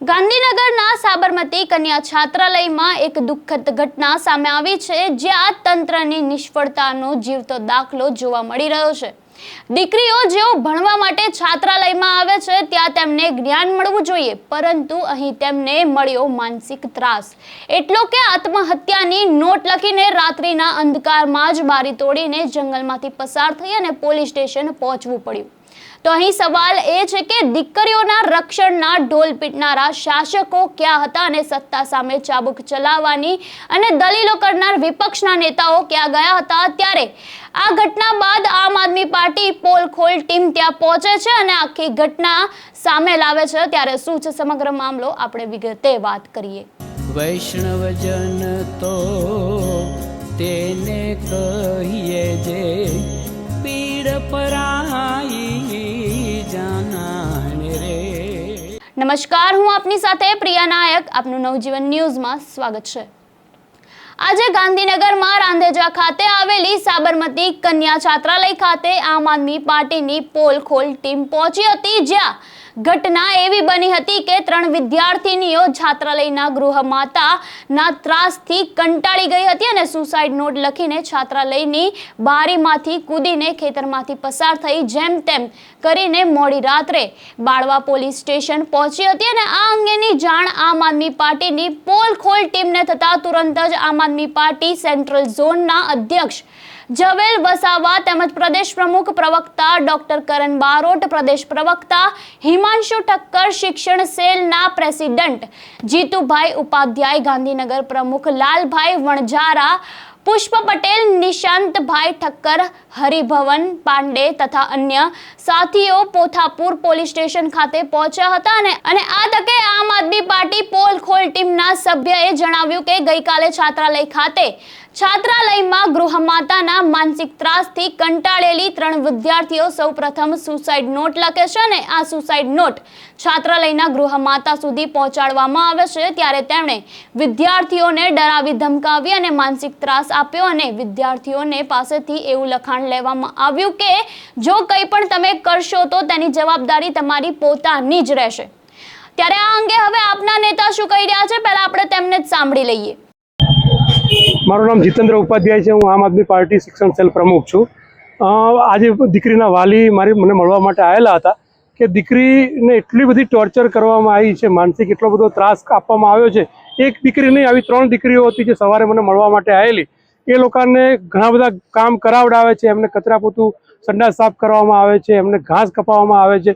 ગાંધીનગરના સાબરમતી કન્યા છાત્રાલયમાં એક દુઃખદ ઘટના સામે આવી છે, જ્યાં તંત્રની નિષ્ફળતાનો જીવતો દાખલો જોવા મળી રહ્યો છે। દીકરીઓ જેઓ ભણવા માટે છાત્રાલયમાં આવે છે ત્યાં તેમને જ્ઞાન મળવું જોઈએ, પરંતુ અહીં તેમને મળ્યો માનસિક ત્રાસ। એટલો કે આત્મહત્યાની નોટ લખીને રાત્રિના અંધકારમાં જ બારી તોડીને જંગલમાંથી પસાર થઈ અને પોલીસ સ્ટેશન પહોંચવું પડ્યું। તો અહીં સવાલ એ છે કે દીકરીઓના રક્ષણના ઢોલ પીટનારા શાસકો ક્યાં હતા અને સત્તા સામે ચાબુક ચલાવવાની અને દલીલો કરનાર વિપક્ષના નેતાઓ ક્યાં ગયા હતા? ત્યારે આ ઘટના બાદ આમ આદમી પાર્ટી પોલ ખોલ ટીમ ત્યાં પહોંચે છે અને આખી ઘટના સામે લાવે છે। ત્યારે શું છે સમગ્ર મામલો, આપણે વિગતે વાત કરીએ। વૈષ્ણવજન તો તેને કહીએ જે પીડ પરાઈ જાનાને રે। નમસ્કાર, હું આપની સાથે પ્રિયા નાયક, આપનું નવજીવન ન્યૂઝમાં સ્વાગત છે। આજે ગાંધીનગરમાં રાંધેજા ખાતે આવેલી સાબરમતી કન્યા છાત્રાલય ખાતે આમ આદમી પાર્ટીની પોલ ખોલ ટીમ પહોંચી હતી, જ્યાં ઘટના એવી બની હતી કે 3 વિદ્યાર્થીનીઓ છાત્રાલયના ગૃહમાતાના ત્રાસથી કંટાળી ગઈ હતી અને સુસાઇડ નોટ લખીને છાત્રાલયની બારીમાંથી કૂદીને ખેતરમાંથી પસાર થઈ જેમ તેમ કરીને મોડી રાત્રે બાળવા પોલીસ સ્ટેશન પહોંચી હતી અને આ અંગેની જાણ આમ આદમી પાર્ટીની પોલ ખોલ ટીમને થતા તુરંત જ આમ આદમી પાર્ટી સેન્ટ્રલ ઝોનના અધ્યક્ષ જવેલ વસાવા તેમજ પ્રદેશ પ્રમુખ પ્રવક્તા ડોક્ટર કરણ બારોટ, પ્રદેશ પ્રવક્તા હિમાંશુ ઠક્કર, શિક્ષણ સેલના પ્રેસિડેન્ટ જીતુભાઈ ઉપાધ્યાય, ગાંધીનગર પ્રમુખ લાલભાઈ વણજારા, પુષ્પ પટેલ, નિશાંતભાઈ ઠક્કર, હરિભવન પાંડે તથા અન્ય સાથીઓ પોથાપુર પોલીસ સ્ટેશન ખાતે પહોંચ્યા હતા અને આ તકે આમ આદમી પાર્ટી પોલ ખોલ ટીમના સભ્યએ જણાવ્યું કે ગઈકાલે છાત્રાલયમાં ગૃહમાતાના માનસિક ત્રાસથી કંટાળેલી 3 વિદ્યાર્થીઓ સૌપ્રથમ સુસાઇડ નોટ લખે છે અને આ સુસાઇડ નોટ છાત્રાલયના ગૃહમાતા સુધી પહોંચાડવામાં આવે છે। ત્યારે તેમણે વિદ્યાર્થીઓને ડરાવી ધમકાવી અને માનસિક ત્રાસ આપ્યો અને વિદ્યાર્થીઓને પાસેથી એવું લખાણ લેવામાં આવ્યું કે જો કંઈ પણ તમે કરશો તો તેની જવાબદારી તમારી પોતાની જ રહેશે। ત્યારે આ અંગે હવે આપના નેતા શું કહી રહ્યા છે, પહેલા આપણે તેમને જ સાંભળી લઈએ। મારું નામ જીતેન્દ્ર ઉપાધ્યાય છે, હું આમ આદમી પાર્ટી શિક્ષણ સેલ પ્રમુખ છું। આજે દીકરીના વાલી મને મળવા માટે આવેલા હતા કે દીકરીને એટલી બધી ટોર્ચર કરવામાં આવી છે, માનસિક એટલો બધો ત્રાસ આપવામાં આવ્યો છે। એક દીકરી નહીં, આવી 3 દીકરીઓ હતી જે સવારે મને મળવા માટે આવેલી। એ લોકોને ઘણા બધા કામ કરાવડાવે છે, એમને કચરા પોતું સંડાસ સાફ કરવામાં આવે છે, એમને ઘાસ કપાવવામાં આવે છે।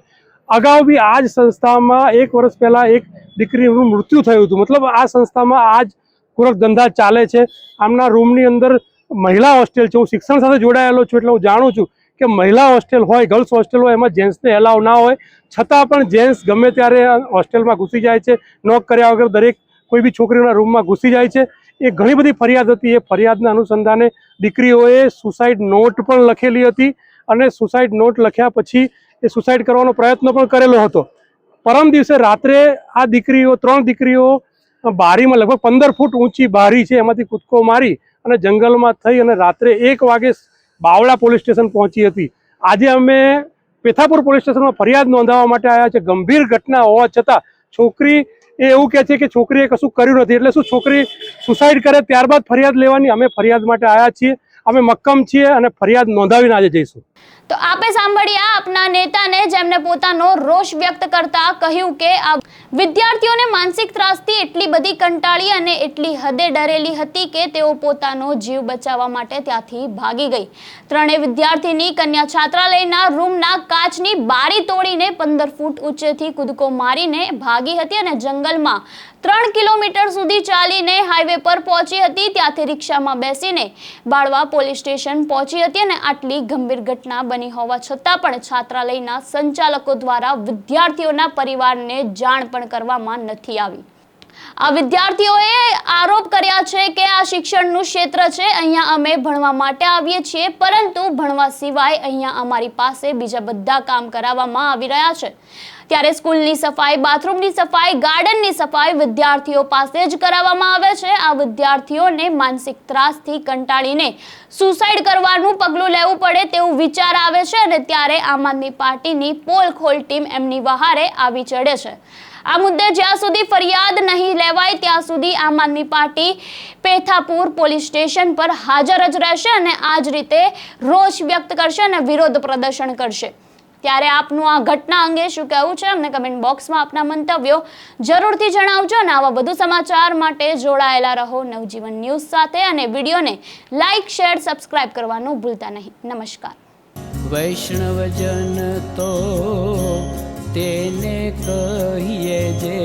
અગાઉ બી આ જ સંસ્થામાં 1 વર્ષ પહેલાં એક દીકરીનું મૃત્યુ થયું હતું। મતલબ આ સંસ્થામાં આ જ પૂરક ધંધા ચાલે છે। આમના રૂમની અંદર મહિલા હોસ્ટેલ છે, હું શિક્ષણ સાથે જોડાયેલો છું એટલે હું જાણું છું કે મહિલા હોસ્ટેલ હોય, ગર્લ્સ હોસ્ટેલ હોય, એમાં જેન્ટ્સને એલાવ ના હોય, છતાં પણ જેન્ટ્સ ગમે ત્યારે હોસ્ટેલમાં ઘૂસી જાય છે, નોક કર્યા વગર દરેક કોઈ બી છોકરીઓના રૂમમાં ઘૂસી જાય છે। એ ઘણી બધી ફરિયાદ હતી। એ ફરિયાદના અનુસંધાને દીકરીઓએ સુસાઇડ નોટ પણ લખેલી હતી અને સુસાઇડ નોટ લખ્યા પછી એ સુસાઇડ કરવાનો પ્રયત્ન પણ કરેલો હતો। પરમ દિવસે રાત્રે આ દીકરીઓ 3 દીકરીઓ બારીમાં લગભગ 15 ફૂટ ઊંચી બારી છે, એમાંથી કૂદકો મારી અને જંગલમાં થઈ અને રાત્રે 1 વાગે બાવળા પોલીસ સ્ટેશન પહોંચી હતી। આજે અમે પેથાપુર પોલીસ સ્ટેશનમાં ફરિયાદ નોંધાવવા માટે આવ્યા છે। ગંભીર ઘટના હોવા છતાં છોકરી એવું કહે છે કે છોકરીએ કશું કર્યું નથી, એટલે શું છોકરી સુસાઇડ કરે ત્યારબાદ ફરિયાદ લેવાની? અમે ફરિયાદ માટે આવ્યા છીએ, અમે મક્કમ છીએ અને ફરિયાદ નોંધાવીને આજે જઈશું। તો આપે સાંભળ્યા આપના નેતાને, જેમને પોતાનો રોષ વ્યક્ત કરતા કહ્યું કે આ વિદ્યાર્થીઓને માનસિક ત્રાસથી એટલી બધી કંટાળી અને એટલી હદે ડરેલી હતી કે તેઓ પોતાનો જીવ બચાવવા માટે ત્યાંથી ભાગી ગઈ। 3 વિદ્યાર્થીની કન્યા છાત્રાલયના રૂમના કાચની બારી તોડીને 15 ફૂટ ઊંચેથી કૂદકો મારીને ભાગી હતી અને જંગલમાં 3 કિલોમીટર સુધી ચાલીને હાઈવે પર પહોંચી હતી। ત્યાંથી રિક્ષામાં બેસીને બાળવા પોલીસ સ્ટેશન પહોંચી હતી અને આટલી ગંભીર ઘટના બની હોવા છતાં પણ છાત્રાલયના સંચાલકો દ્વારા વિદ્યાર્થીઓના પરિવારને જાણ પણ કરવામાં નથી આવી। આ વિદ્યાર્થીઓએ આરોપ કર્યા છે કે આ શિક્ષણનું ક્ષેત્ર છે, અહીંયા અમે ભણવા માટે આવીએ છીએ, પરંતુ ભણવા સિવાય અહીંયા અમારી પાસે બીજા બધા કામ કરાવવામાં આવી રહ્યા છે। ત્યારે સ્કૂલની સફાઈ, બાથરૂમની સફાઈ, ગાર્ડનની સફાઈ વિદ્યાર્થીઓ પાસે જ કરાવવામાં આવે છે। આ વિદ્યાર્થીઓને માનસિક ત્રાસથી કંટાળીને સુસાઇડ કરવાનું પગલું લેવું પડે તેવું વિચાર આવે છે અને ત્યારે આમ આદમી પાર્ટીની પોલ ખોલ ટીમ એમની વહારે આવી ચડે છે। આ મુદ્દે જ્યાં સુધી ફરિયાદ નહીં લેવાય ત્યાં સુધી આમ આદમી પાર્ટી પેથાપુર પોલીસ સ્ટેશન પર હાજર જ રહેશે અને આ જ રીતે રોષ વ્યક્ત કરશે અને વિરોધ પ્રદર્શન કરશે. ત્યારે આપનું આ ઘટના અંગે શું કહેવું છે અમને કમેન્ટ બોક્સમાં આપના મંતવ્યો જરૂરથી જણાવજો અને આવા વધુ સમાચાર માટે જોડાયેલા રહો નવજીવન ન્યૂઝ સાથે અને વિડીયોને લાઇક શેર સબસ્ક્રાઇબ કરવાનું ભૂલતા નહીં. નમસ્કાર. વૈષ્ણવજન તો તેને કહીએ જે